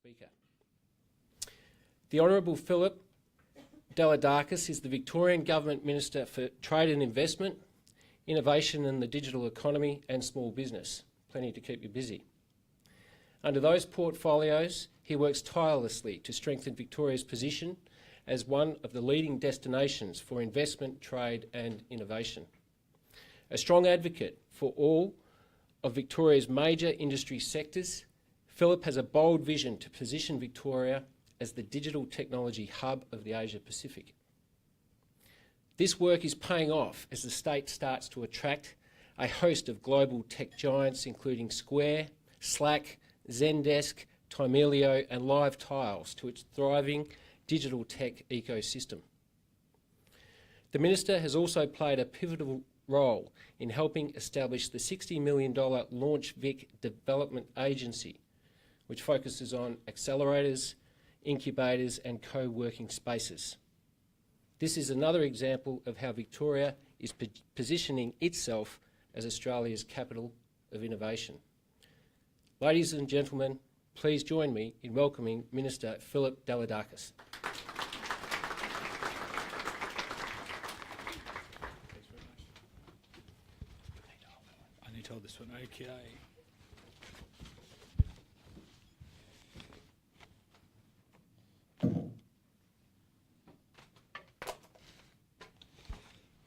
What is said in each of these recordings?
speaker. The Honourable Philip Dalidakis is the Victorian Government Minister for Trade and Investment, Innovation in the Digital Economy and Small Business. Plenty to keep you busy. Under those portfolios, he works tirelessly to strengthen Victoria's position as one of the leading destinations for investment, trade and innovation. A strong advocate for all of Victoria's major industry sectors, Philip has a bold vision to position Victoria as the digital technology hub of the Asia-Pacific. This work is paying off as the state starts to attract a host of global tech giants including Square, Slack, Zendesk, Timelio and LiveTiles to its thriving digital tech ecosystem. The Minister has also played a pivotal role in helping establish the $60 million LaunchVic Development Agency, which focuses on accelerators, incubators and co-working spaces. This is another example of how Victoria is positioning itself as Australia's capital of innovation. Ladies and gentlemen, please join me in welcoming Minister Philip Dalidakis. I need to hold this one, okay.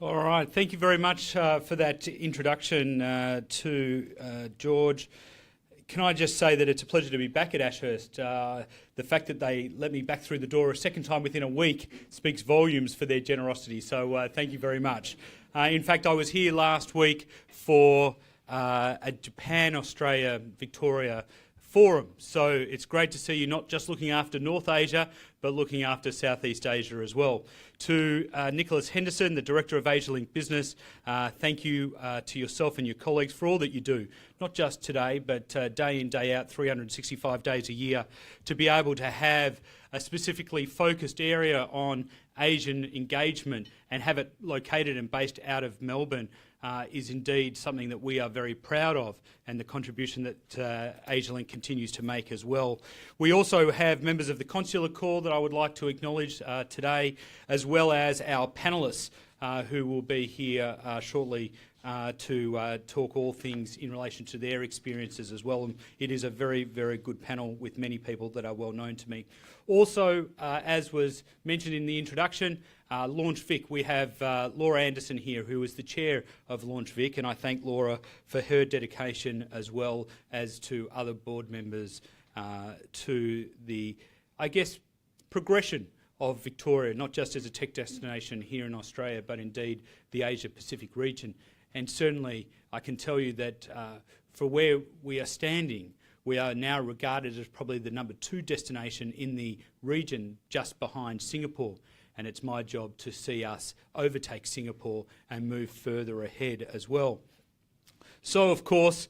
All right, thank you very much for that introduction to George. Can I just say that it's a pleasure to be back at Ashurst. The fact that they let me back through the door a second time within a week speaks volumes for their generosity, so thank you very much. In fact, I was here last week for a Japan, Australia, Victoria forum, so it's great to see you not just looking after North Asia, but looking after Southeast Asia as well. To Nicholas Henderson, the Director of Asialink Business, thank you to yourself and your colleagues for all that you do, not just today, but day in, day out, 365 days a year, to be able to have a specifically focused area on Asian engagement and have it located and based out of Melbourne is indeed something that we are very proud of, and the contribution that Asialink continues to make as well. We also have members of the Consular Corps that I would like to acknowledge today, as well as our panellists who will be here shortly to talk all things in relation to their experiences as well. And it is a very, very good panel with many people that are well known to me. Also, as was mentioned in the introduction, LaunchVic, we have Laura Anderson here, who is the chair of LaunchVic, and I thank Laura for her dedication as well as to other board members to the, I guess, progression of Victoria, not just as a tech destination here in Australia, but indeed the Asia-Pacific region. And certainly I can tell you that for where we are standing, we are now regarded as probably the number 2 destination in the region, just behind Singapore. And it's my job to see us overtake Singapore and move further ahead as well. So, of course,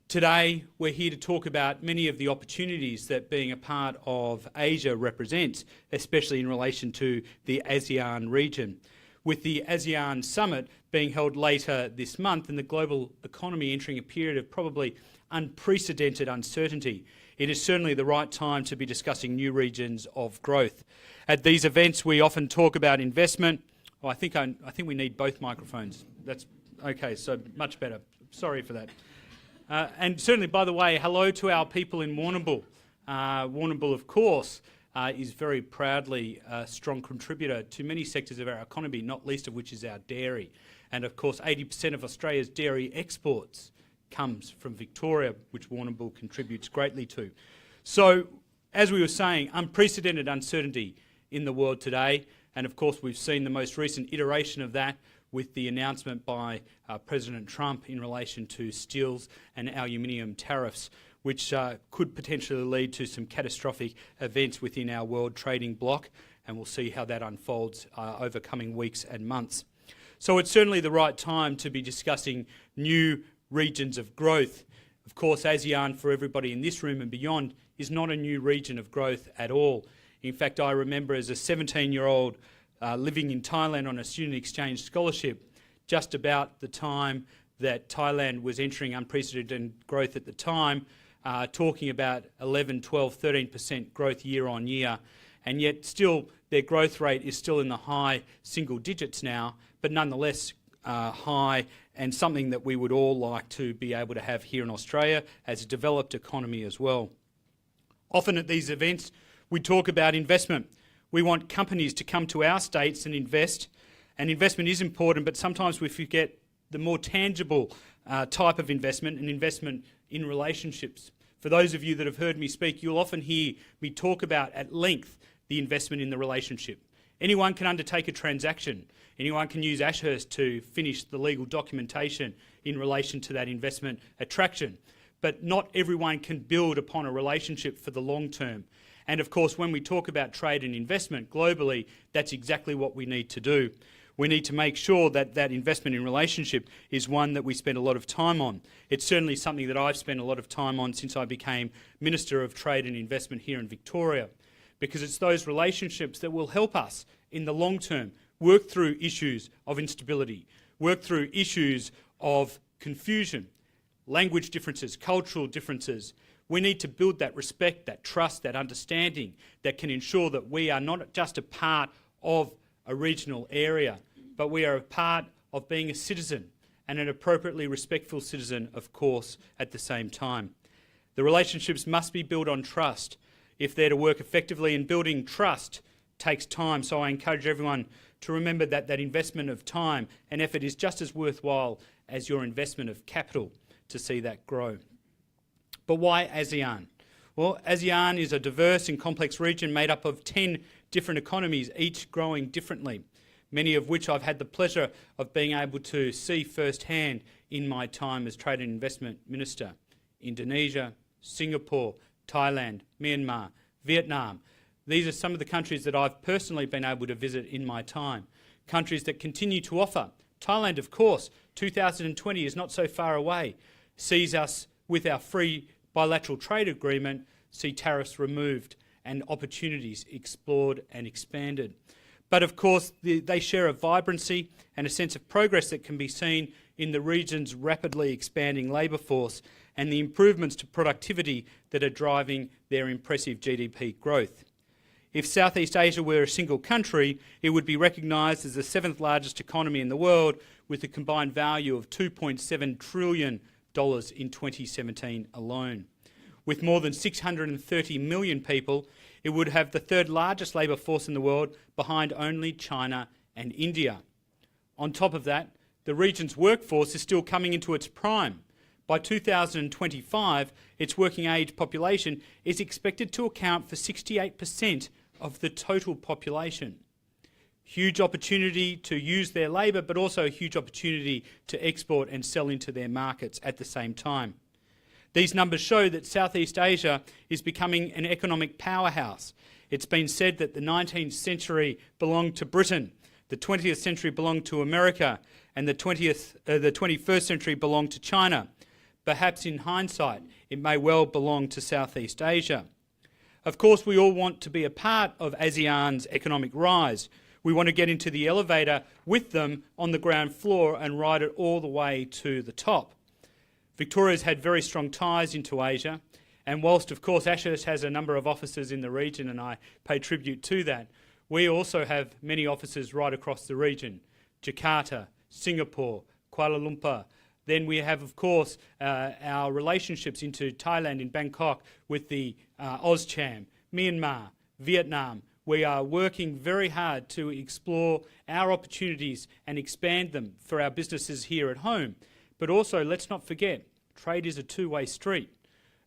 today we're here to talk about many of the opportunities that being a part of Asia represents, especially in relation to the ASEAN region. With the ASEAN Summit being held later this month and the global economy entering a period of probably unprecedented uncertainty, it is certainly the right time to be discussing new regions of growth. At these events, we often talk about investment. Oh, I think we need both microphones. That's okay, so much better. Sorry for that. And certainly, by the way, hello to our people in Warrnambool. Warrnambool, of course, is very proudly a strong contributor to many sectors of our economy, not least of which is our dairy. And of course, 80% of Australia's dairy exports comes from Victoria, which Warrnambool contributes greatly to. So, as we were saying, unprecedented uncertainty in the world today, and of course we've seen the most recent iteration of that with the announcement by President Trump in relation to steels and aluminium tariffs, which could potentially lead to some catastrophic events within our world trading bloc, and we'll see how that unfolds over coming weeks and months. So it's certainly the right time to be discussing new regions of growth. Of course, ASEAN, for everybody in this room and beyond, is not a new region of growth at all. In fact, I remember as a 17-year-old living in Thailand on a student exchange scholarship, just about the time that Thailand was entering unprecedented growth at the time, talking about 11, 12, 13% growth year on year, and yet still their growth rate is still in the high single digits now, but nonetheless high, and something that we would all like to be able to have here in Australia as a developed economy as well. Often at these events we talk about investment. We want companies to come to our states and invest, and investment is important, but sometimes we forget the more tangible type of investment, and investment in relationships. For those of you that have heard me speak, you'll often hear me talk about at length the investment in the relationship. Anyone can undertake a transaction. Anyone can use Ashurst to finish the legal documentation in relation to that investment attraction. But not everyone can build upon a relationship for the long term. And of course, when we talk about trade and investment globally, that's exactly what we need to do. We need to make sure that that investment in relationship is one that we spend a lot of time on. It's certainly something that I've spent a lot of time on since I became Minister of Trade and Investment here in Victoria, because it's those relationships that will help us in the long term work through issues of instability, work through issues of confusion, language differences, cultural differences. We need to build that respect, that trust, that understanding that can ensure that we are not just a part of a regional area, but we are a part of being a citizen, and an appropriately respectful citizen, of course, at the same time. The relationships must be built on trust if they're to work effectively, and building trust takes time. So I encourage everyone to remember that that investment of time and effort is just as worthwhile as your investment of capital to see that grow. But why ASEAN? Well, ASEAN is a diverse and complex region made up of 10 different economies, each growing differently, many of which I've had the pleasure of being able to see firsthand in my time as Trade and Investment Minister. Indonesia, Singapore, Thailand, Myanmar, Vietnam. These are some of the countries that I've personally been able to visit in my time. Countries that continue to offer. Thailand, of course, 2020 is not so far away, sees us with our free bilateral trade agreement, see tariffs removed and opportunities explored and expanded. But of course, they share a vibrancy and a sense of progress that can be seen in the region's rapidly expanding labour force and the improvements to productivity that are driving their impressive GDP growth. If Southeast Asia were a single country, it would be recognised as the 7th largest economy in the world, with a combined value of $2.7 trillion in 2017 alone. With more than 630 million people, it would have the 3rd largest labour force in the world, behind only China and India. On top of that, the region's workforce is still coming into its prime. By 2025, its working age population is expected to account for 68% of the total population. Huge opportunity to use their labour, but also a huge opportunity to export and sell into their markets at the same time. These numbers show that Southeast Asia is becoming an economic powerhouse. It's been said that the 19th century belonged to Britain, the 20th century belonged to America, and the 21st century belonged to China. Perhaps in hindsight, it may well belong to Southeast Asia. Of course, we all want to be a part of ASEAN's economic rise. We want to get into the elevator with them on the ground floor and ride it all the way to the top. Victoria's had very strong ties into Asia, and whilst, of course, Ashurst has a number of offices in the region, and I pay tribute to that, we also have many offices right across the region: Jakarta, Singapore, Kuala Lumpur. Then we have, of course, our relationships into Thailand, in Bangkok, with the AusCham, Myanmar, Vietnam. We are working very hard to explore our opportunities and expand them for our businesses here at home. But also, let's not forget, trade is a two-way street.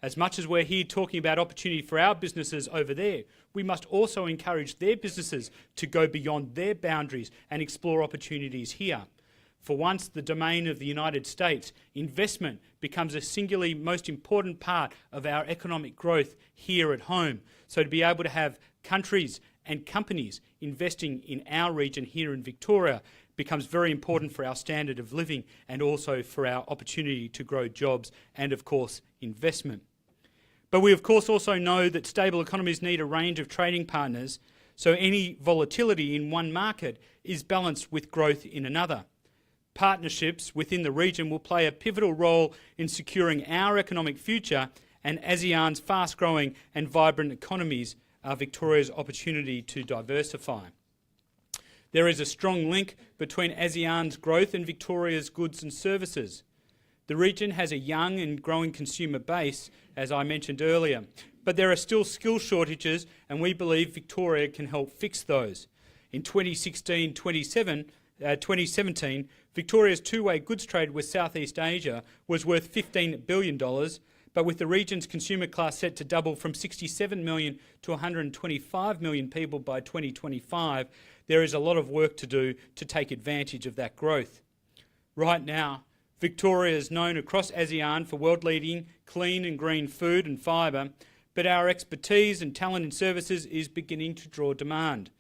As much as we're here talking about opportunity for our businesses over there, we must also encourage their businesses to go beyond their boundaries and explore opportunities here. For once, the domain of the United States, investment becomes a singularly most important part of our economic growth here at home. So to be able to have countries and companies investing in our region here in Victoria becomes very important for our standard of living, and also for our opportunity to grow jobs and, of course, investment. But we, of course, also know that stable economies need a range of trading partners, so any volatility in one market is balanced with growth in another. Partnerships within the region will play a pivotal role in securing our economic future and ASEAN's fast-growing and vibrant economies are Victoria's opportunity to diversify. There is a strong link between ASEAN's growth and Victoria's goods and services. The region has a young and growing consumer base, as I mentioned earlier, but there are still skill shortages, and we believe Victoria can help fix those. In 2016-2017, Victoria's two-way goods trade with Southeast Asia was worth $15 billion, but with the region's consumer class set to double from 67 million to 125 million people by 2025, there is a lot of work to do to take advantage of that growth. Right now, Victoria is known across ASEAN for world-leading clean and green food and fibre, but our expertise and talent in services is beginning to draw demand.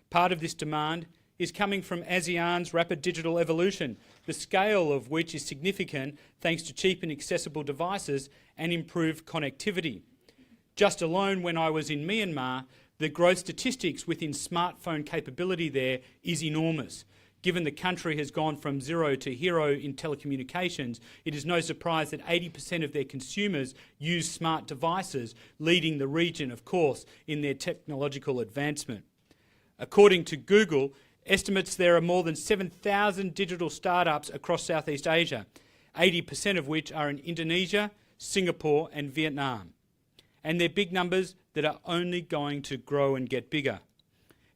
Part of this demand is coming from ASEAN's rapid digital evolution, the scale of which is significant thanks to cheap and accessible devices and improved connectivity. Just alone when I was in Myanmar, the growth statistics within smartphone capability there is enormous. Given the country has gone from zero to hero in telecommunications, it is no surprise that 80% of their consumers use smart devices, leading the region, of course, in their technological advancement. According to Google, estimates there are more than 7,000 digital startups across Southeast Asia, 80% of which are in Indonesia, Singapore and Vietnam. And they're big numbers that are only going to grow and get bigger.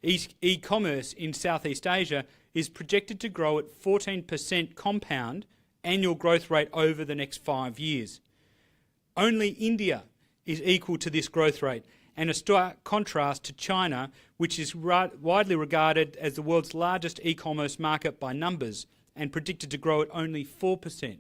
E-commerce in Southeast Asia is projected to grow at 14% compound annual growth rate over the next 5 years. Only India is equal to this growth rate, and a stark contrast to China, which is widely regarded as the world's largest e-commerce market by numbers and predicted to grow at only 4%.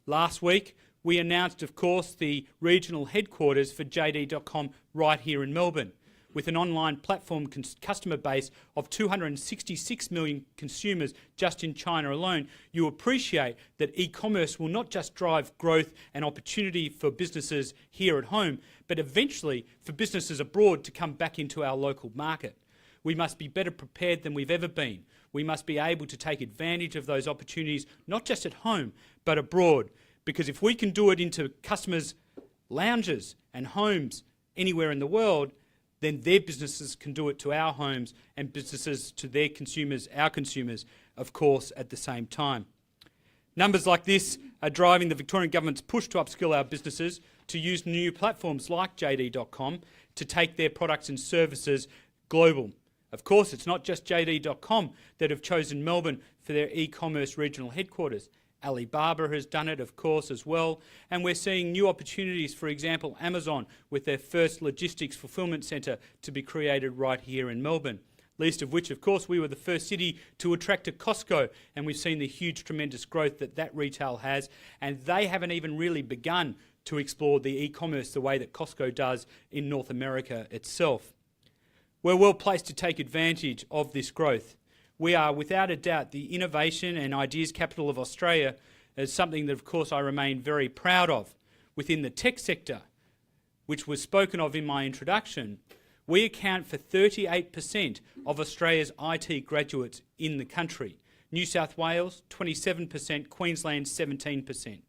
Last week, we announced, of course, the regional headquarters for JD.com right here in Melbourne. With an online platform customer base of 266 million consumers just in China alone, you appreciate that e-commerce will not just drive growth and opportunity for businesses here at home, but eventually for businesses abroad to come back into our local market. We must be better prepared than we've ever been. We must be able to take advantage of those opportunities, not just at home, but abroad. Because if we can do it into customers' lounges and homes anywhere in the world, then their businesses can do it to our homes and businesses to their consumers, our consumers, of course, at the same time. Numbers like this are driving the Victorian Government's push to upskill our businesses to use new platforms like JD.com to take their products and services global. Of course, it's not just JD.com that have chosen Melbourne for their e-commerce regional headquarters. Alibaba has done it, of course, as well, and we're seeing new opportunities, for example, Amazon with their first logistics fulfilment centre to be created right here in Melbourne. Least of which, of course, we were the first city to attract a Costco, and we've seen the huge, tremendous growth that retail has, and they haven't even really begun to explore the e-commerce the way that Costco does in North America itself. We're well placed to take advantage of this growth. We are, without a doubt, the innovation and ideas capital of Australia, as something that, of course, I remain very proud of. Within the tech sector, which was spoken of in my introduction, we account for 38% of Australia's IT graduates in the country. New South Wales, 27%, Queensland, 17%.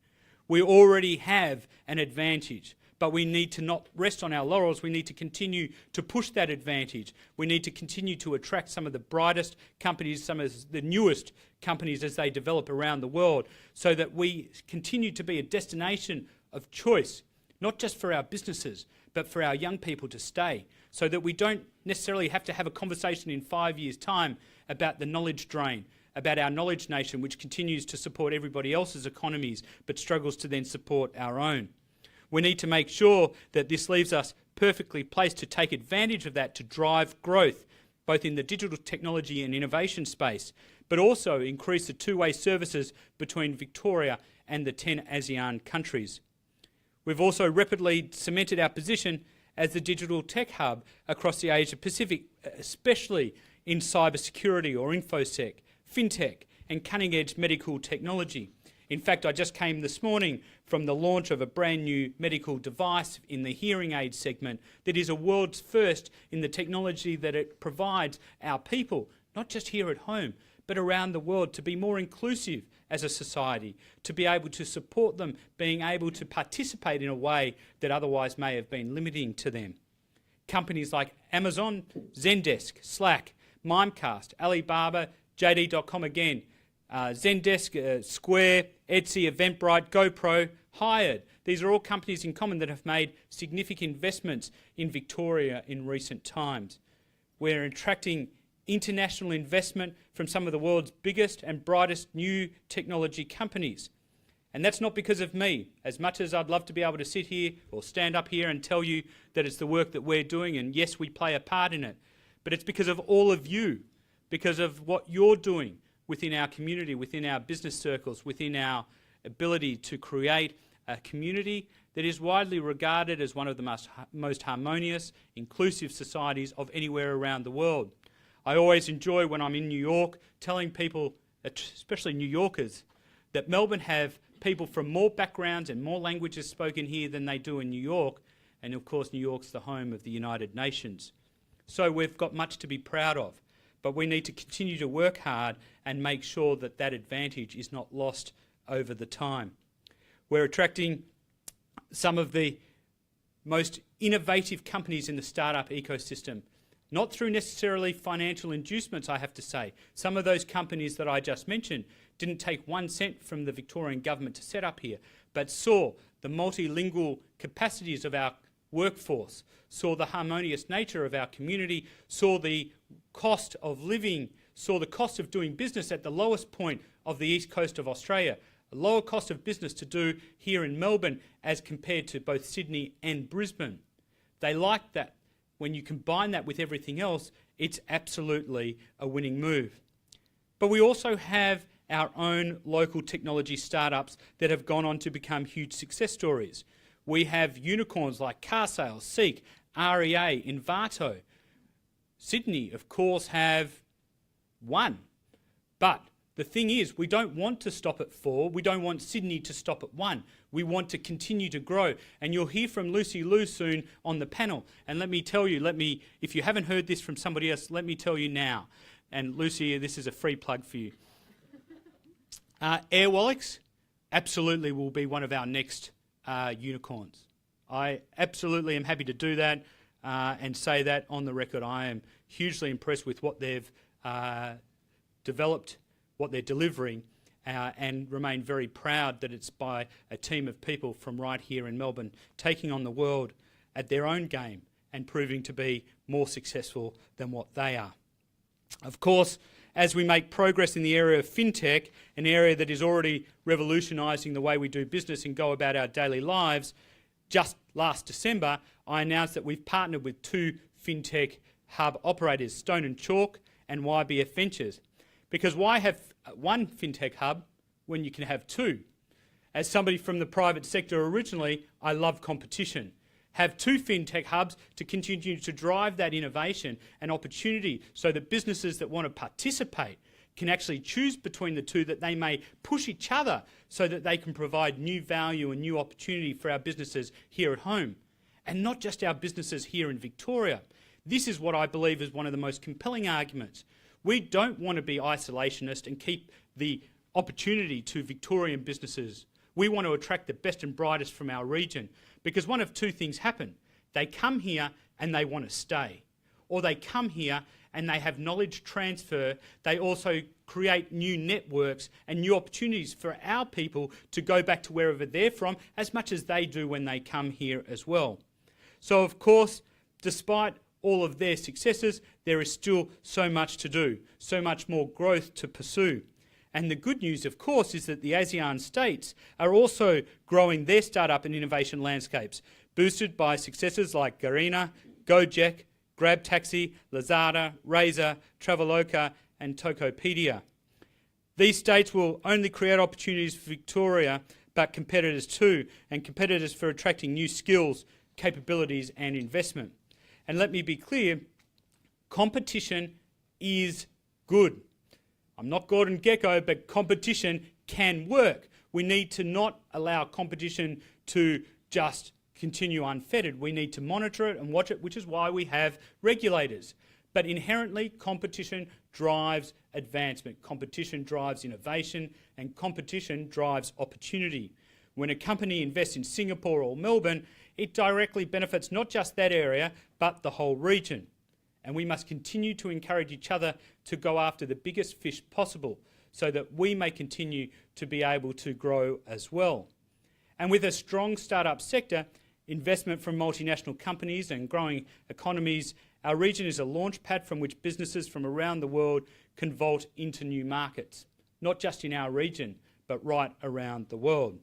We already have an advantage. But we need to not rest on our laurels. We need to continue to push that advantage. We need to continue to attract some of the brightest companies, some of the newest companies as they develop around the world, so that we continue to be a destination of choice, not just for our businesses, but for our young people to stay, so that we don't necessarily have to have a conversation in 5 years' time about the knowledge drain, about our knowledge nation, which continues to support everybody else's economies, but struggles to then support our own. We need to make sure that this leaves us perfectly placed to take advantage of that to drive growth, both in the digital technology and innovation space, but also increase the two-way services between Victoria and the 10 ASEAN countries. We've also rapidly cemented our position as the digital tech hub across the Asia Pacific, especially in cybersecurity or InfoSec, FinTech and cutting-edge medical technology. In fact, I just came this morning from the launch of a brand new medical device in the hearing aid segment that is a world's first in the technology that it provides our people, not just here at home, but around the world, to be more inclusive as a society, to be able to support them being able to participate in a way that otherwise may have been limiting to them. Companies like Amazon, Zendesk, Slack, Mimecast, Alibaba, JD.com again, Zendesk, Square, Etsy, Eventbrite, GoPro, Hired. These are all companies in common that have made significant investments in Victoria in recent times. We're attracting international investment from some of the world's biggest and brightest new technology companies. And that's not because of me. As much as I'd love to be able to sit here or stand up here and tell you that it's the work that we're doing, and yes, we play a part in it, but it's because of all of you, because of what you're doing within our community, within our business circles, within our ability to create a community that is widely regarded as one of the most harmonious, inclusive societies of anywhere around the world. I always enjoy when I'm in New York telling people, especially New Yorkers, that Melbourne have people from more backgrounds and more languages spoken here than they do in New York, and of course New York's the home of the United Nations. So we've got much to be proud of, but we need to continue to work hard and make sure that that advantage is not lost over the time. We're attracting some of the most innovative companies in the startup ecosystem, not through necessarily financial inducements, I have to say. Some of those companies that I just mentioned didn't take 1 cent from the Victorian government to set up here, but saw the multilingual capacities of our workforce, saw the harmonious nature of our community, saw the cost of living, saw the cost of doing business at the lowest point of the east coast of Australia, a lower cost of business to do here in Melbourne as compared to both Sydney and Brisbane. They like that. When you combine that with everything else, it's absolutely a winning move. But we also have our own local technology startups that have gone on to become huge success stories. We have unicorns like Carsales, Seek, REA, Invato. Sydney, of course, have one. But the thing is, we don't want to stop at 4. We don't want Sydney to stop at 1. We want to continue to grow. And you'll hear from Lucy Liu soon on the panel. And let me tell you, if you haven't heard this from somebody else, let me tell you now. And Lucy, this is a free plug for you. Airwallex absolutely will be one of our next unicorns. I absolutely am happy to do that and say that on the record. I am hugely impressed with what they've developed, what they're delivering, and remain very proud that it's by a team of people from right here in Melbourne taking on the world at their own game and proving to be more successful than what they are. Of course, as we make progress in the area of FinTech, an area that is already revolutionising the way we do business and go about our daily lives, just last December, I announced that we've partnered with 2 FinTech hub operators, Stone & Chalk and YBF Ventures. Because why have one FinTech hub when you can have 2? As somebody from the private sector originally, I love competition. Have 2 FinTech hubs to continue to drive that innovation and opportunity so that businesses that want to participate can actually choose between the 2, that they may push each other so that they can provide new value and new opportunity for our businesses here at home. And not just our businesses here in Victoria. This is what I believe is one of the most compelling arguments. We don't want to be isolationist and keep the opportunity to Victorian businesses. We want to attract the best and brightest from our region, because one of 2 things happen. They come here and they want to stay. Or they come here and they have knowledge transfer. They also create new networks and new opportunities for our people to go back to wherever they're from, as much as they do when they come here as well. So of course, despite all of their successes, there is still so much to do, so much more growth to pursue. And the good news, of course, is that the ASEAN states are also growing their startup and innovation landscapes, boosted by successes like Garena, Gojek, Grab Taxi, Lazada, Razer, Traveloka and Tokopedia. These states will only create opportunities for Victoria, but competitors too, and competitors for attracting new skills, capabilities and investment. And let me be clear, competition is good. I'm not Gordon Gekko, but competition can work. We need to not allow competition to just continue unfettered. We need to monitor it and watch it, which is why we have regulators. But inherently, competition drives advancement, competition drives innovation, and competition drives opportunity. When a company invests in Singapore or Melbourne, it directly benefits not just that area, but the whole region. And we must continue to encourage each other to go after the biggest fish possible so that we may continue to be able to grow as well. And with a strong startup sector, investment from multinational companies and growing economies, our region is a launch pad from which businesses from around the world can vault into new markets, not just in our region, but right around the world.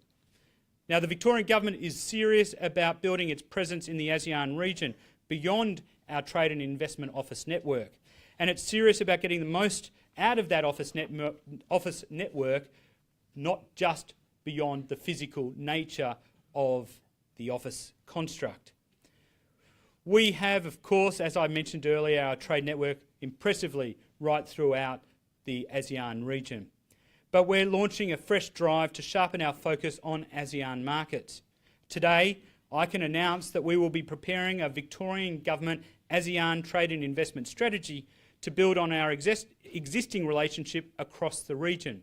Now, the Victorian Government is serious about building its presence in the ASEAN region beyond our Trade and Investment Office network. And it's serious about getting the most out of that office network, not just beyond the physical nature of the office construct. We have, of course, as I mentioned earlier, our trade network impressively right throughout the ASEAN region. But we're launching a fresh drive to sharpen our focus on ASEAN markets. Today, I can announce that we will be preparing a Victorian Government ASEAN Trade and Investment Strategy to build on our existing relationship across the region.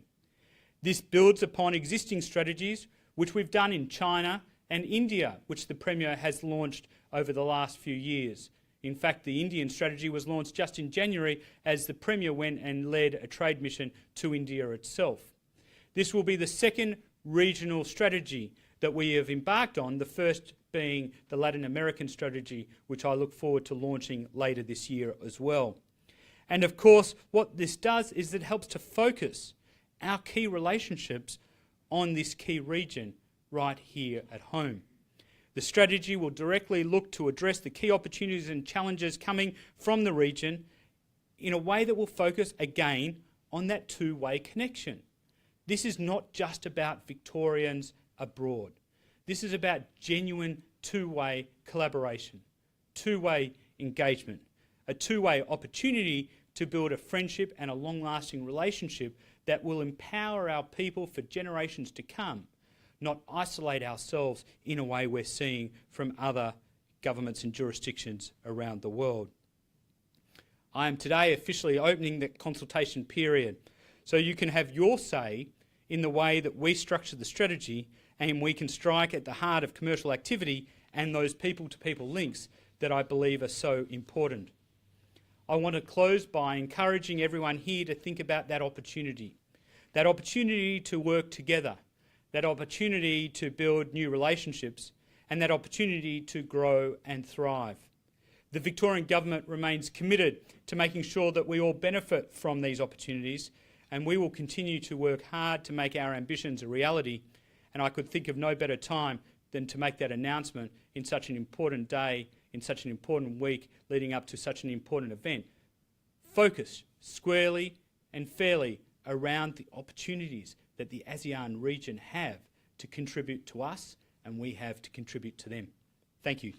This builds upon existing strategies which we've done in China and India, which the Premier has launched over the last few years. In fact, the Indian strategy was launched just in January as the Premier went and led a trade mission to India itself. This will be the second regional strategy that we have embarked on, the first being the Latin American strategy, which I look forward to launching later this year as well. And of course, what this does is it helps to focus our key relationships on this key region right here at home. The strategy will directly look to address the key opportunities and challenges coming from the region in a way that will focus again on that two-way connection. This is not just about Victorians abroad. This is about genuine two-way collaboration, two-way engagement, a two-way opportunity to build a friendship and a long-lasting relationship that will empower our people for generations to come, not isolate ourselves in a way we're seeing from other governments and jurisdictions around the world. I am today officially opening the consultation period, so you can have your say in the way that we structure the strategy, and we can strike at the heart of commercial activity and those people-to-people links that I believe are so important. I want to close by encouraging everyone here to think about that opportunity to work together, that opportunity to build new relationships, and that opportunity to grow and thrive. The Victorian Government remains committed to making sure that we all benefit from these opportunities, and we will continue to work hard to make our ambitions a reality. And I could think of no better time than to make that announcement in such an important day, in such an important week leading up to such an important event. Focus squarely and fairly around the opportunities that the ASEAN region have to contribute to us, and we have to contribute to them. Thank you.